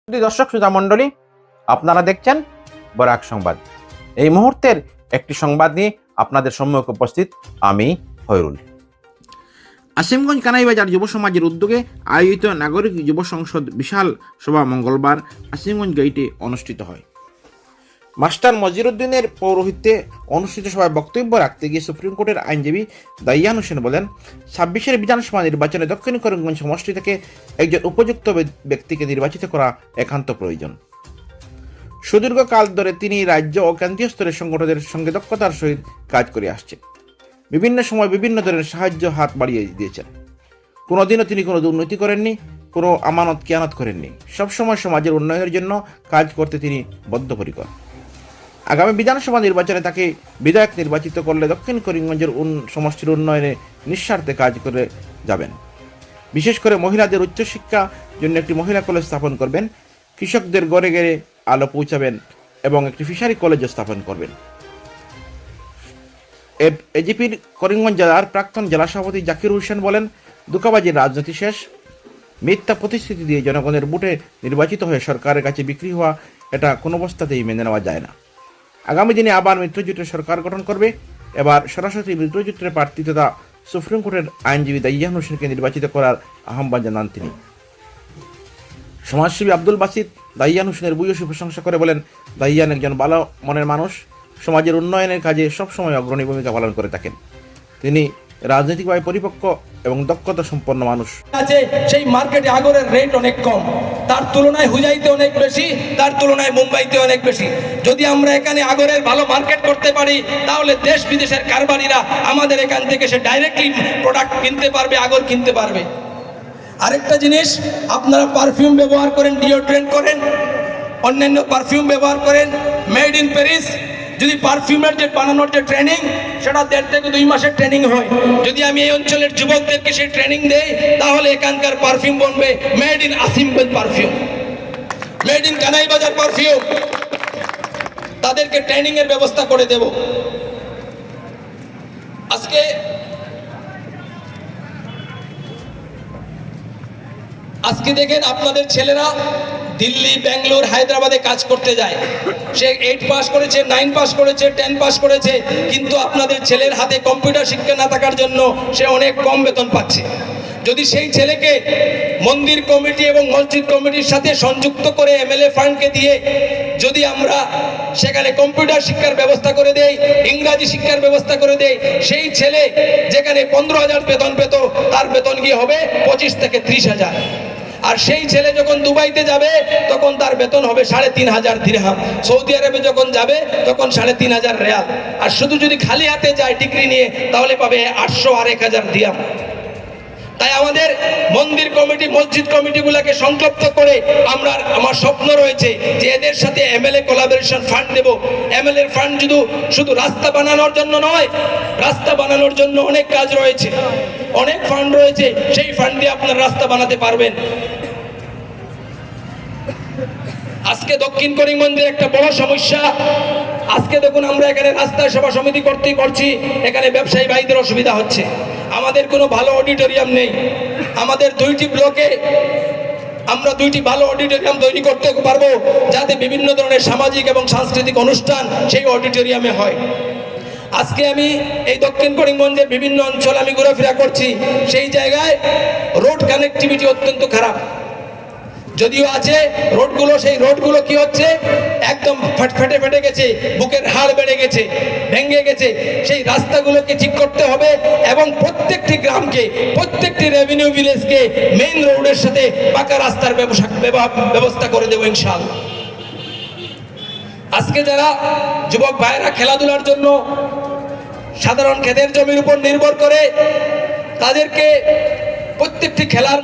দর্শক শ্রোতা মণ্ডলী, আপনারা দেখছেন বরাক সংবাদ। এই মুহূর্তের একটি সংবাদ নিয়ে আপনাদের সম্মুখে উপস্থিত আমি হয়রুল। আসিমগঞ্জ কানাইবাজার যুব সমাজের উদ্যোগে আয়োজিত নাগরিক যুব সংসদ বিশাল সভা মঙ্গলবার আসিমগঞ্জ গেইটে অনুষ্ঠিত হয়। মাস্টার মজিরুদ্দিনের পৌরোহিত্যে অনুষ্ঠিত সভায় বক্তব্য রাখতে গিয়ে সুপ্রিম কোর্টের আইনজীবী দাইয়ান হোসেন বলেন, 26-এর বিধানসভা নির্বাচনে দক্ষিণ করিমগঞ্জ সমষ্টি থেকে একজন উপযুক্ত ব্যক্তিকে নির্বাচিত করা একান্ত প্রয়োজন। সুদীর্ঘকাল ধরে তিনি রাজ্য ও কেন্দ্রীয় স্তরের সংগঠনের সঙ্গে দক্ষতার সহিত কাজ করে আসছেন। বিভিন্ন সময় বিভিন্ন ধরনের সাহায্য হাত বাড়িয়ে দিয়েছেন। কোনোদিনও তিনি কোনো দুর্নীতি করেননি, কোনো আমানত কিয়ানত করেননি। সবসময় সমাজের উন্নয়নের জন্য কাজ করতে তিনি বদ্ধপরিকর। আগামী বিধানসভা নির্বাচনে তাকে বিধায়ক নির্বাচিত করলে দক্ষিণ করিমগঞ্জের সমষ্টির উন্নয়নে নিঃস্বার্থে কাজ করে যাবেন। বিশেষ করে মহিলাদের উচ্চশিক্ষার জন্য একটি মহিলা কলেজ স্থাপন করবেন, কৃষকদের ঘরে ঘরে আলো পৌঁছাবেন এবং একটি ফিশারি কলেজও স্থাপন করবেন। এজিপির করিমগঞ্জ জেলার প্রাক্তন জেলা সভাপতি জাকির হোসেন বলেন, দুঃখবাজির রাজনীতি শেষ। মিথ্যা প্রতিশ্রুতি দিয়ে জনগণের ভোটে নির্বাচিত হয়ে সরকারের কাছে বিক্রি হওয়া, এটা কোনো অবস্থাতেই মেনে নেওয়া যায় না। আগামী দিনে আবার মিত্রজোটের সরকার গঠন করবে। এবার সরাসরি মিত্রজোটের প্রার্থী তথা সুপ্রিম কোর্টের আইনজীবী দাইয়ান হোসেনকে নির্বাচিত করার আহ্বান জানান তিনি। সমাজসেবী আব্দুল বাসিত দাইয়ান হোসেনের ভূয়সী প্রশংসা করে বলেন, দাইয়ান একজন ভালো মনের মানুষ, সমাজের উন্নয়নের কাজে সবসময় অগ্রণী ভূমিকা পালন করে থাকেন। তিনি রাজনৈতিকভাবে পরিপক্ক এবং দক্ষতা সম্পন্ন মানুষ। আছে সেই মার্কেটে আগরের রেট অনেক কম, তার তুলনায় হুজাইতে অনেক বেশি, তার তুলনায় মুম্বাইতে অনেক বেশি। যদি আমরা এখানে আগরের ভালো মার্কেট করতে পারি, তাহলে দেশ বিদেশের কারবারিরা আমাদের এখান থেকে সে ডাইরেক্টলি প্রোডাক্ট কিনতে পারবে, আগর কিনতে পারবে। আরেকটা জিনিস, আপনারা পারফিউম ব্যবহার করেন, ডিওড্রেন্ট করেন, অন্যান্য পারফিউম ব্যবহার করেন মেড ইন প্যারিস। যদি পারফিউমের যে বানানোর যে ট্রেনিং, সেটা 1.5 থেকে 2 মাসের ট্রেনিং হয়। যদি আমি এই অঞ্চলের যুবকদেরকে সেই ট্রেনিং দেই, তাহলে এখানকার পারফিউম বনবে made in Asimganj perfume, made in Kanaibazar perfume. তাদেরকে ট্রেনিং এর ব্যবস্থা করে দেব। আজকে দেখেন, আপনাদের ছেলেরা দিল্লি, ব্যাঙ্গালোর, হায়দ্রাবাদে কাজ করতে যায়। সে 8 পাস করেছে, 9 পাস করেছে, 10 পাস করেছে, কিন্তু আপনাদের ছেলের হাতে কম্পিউটার শিক্ষা না থাকার জন্য সে অনেক কম বেতন পাচ্ছে। যদি সেই ছেলেকে মন্দির কমিটি এবং মসজিদ কমিটির সাথে সংযুক্ত করে এমএলএ ফান্ডকে দিয়ে যদি আমরা সেখানে কম্পিউটার শিক্ষার ব্যবস্থা করে দেই, ইংরাজি শিক্ষার ব্যবস্থা করে দেই, সেই ছেলে যেখানে 15,000 বেতন পেত, তার বেতন গিয়ে হবে 25 থেকে 30,000। আর সেই ছেলে যখন দুবাইতে যাবে, তখন তার বেতন হবে 3,500 দিরহাম। সৌদি আরবে যখন যাবে, তখন 3,500 রিয়াল। আর শুধু যদি খালি হাতে যায় ডিগ্রি নিয়ে, তাহলে পাবে 800 আর 1,000 দিরহাম। তাই আমাদের মন্দির কমিটি, মসজিদ কমিটিগুলোকে সংযুক্ত করে আমার স্বপ্ন রয়েছে যে এদের সাথে এমএলএ কোলাবোরেশন ফান্ড দেব। এমএলএ ফান্ড শুধু রাস্তা বানানোর জন্য নয়, রাস্তা বানানোর জন্য অনেক কাজ রয়েছে, অনেক ফান্ড রয়েছে। সেই ফান্ড দিয়ে আপনার রাস্তা বানাতে পারবেন। আজকে দক্ষিণ করিমগঞ্জের একটা বড় সমস্যা, আজকে দেখুন আমরা এখানে রাস্তায় সভা সমিতি করছি, এখানে ব্যবসায়ী ভাইদের অসুবিধা হচ্ছে। আমাদের কোনো ভালো অডিটোরিয়াম নেই। আমাদের 2টি ব্লকে আমরা 2টি ভালো অডিটোরিয়াম তৈরি করতে পারবো, যাতে বিভিন্ন ধরনের সামাজিক এবং সাংস্কৃতিক অনুষ্ঠান সেই অডিটোরিয়ামে হয়। আজকে আমি এই দক্ষিণ করিমগঞ্জের বিভিন্ন অঞ্চল আমি ঘোরাফেরা করছি, সেই জায়গায় রোড কানেক্টিভিটি অত্যন্ত খারাপ। যদিও আছে রোডগুলো, সেই রোডগুলো কি হচ্ছে, একদম ফেটে গেছে, বুকের হাড় বেড়ে গেছে, ভেঙে গেছে। সেই রাস্তাগুলোকে ঠিক করতে হবে এবং প্রত্যেকটি গ্রামকে, প্রত্যেকটি রেভিনিউ ভিলেজকে মেইন রোডের সাথে পাকা রাস্তার ব্যবস্থা করে দেবো ইনশাআল্লাহ। আজকে যারা যুবক ভাইয়েরা খেলাধুলার জন্য সাধারণ ক্ষেতের জমির উপর নির্ভর করে, তাদেরকে প্রত্যেকটি খেলার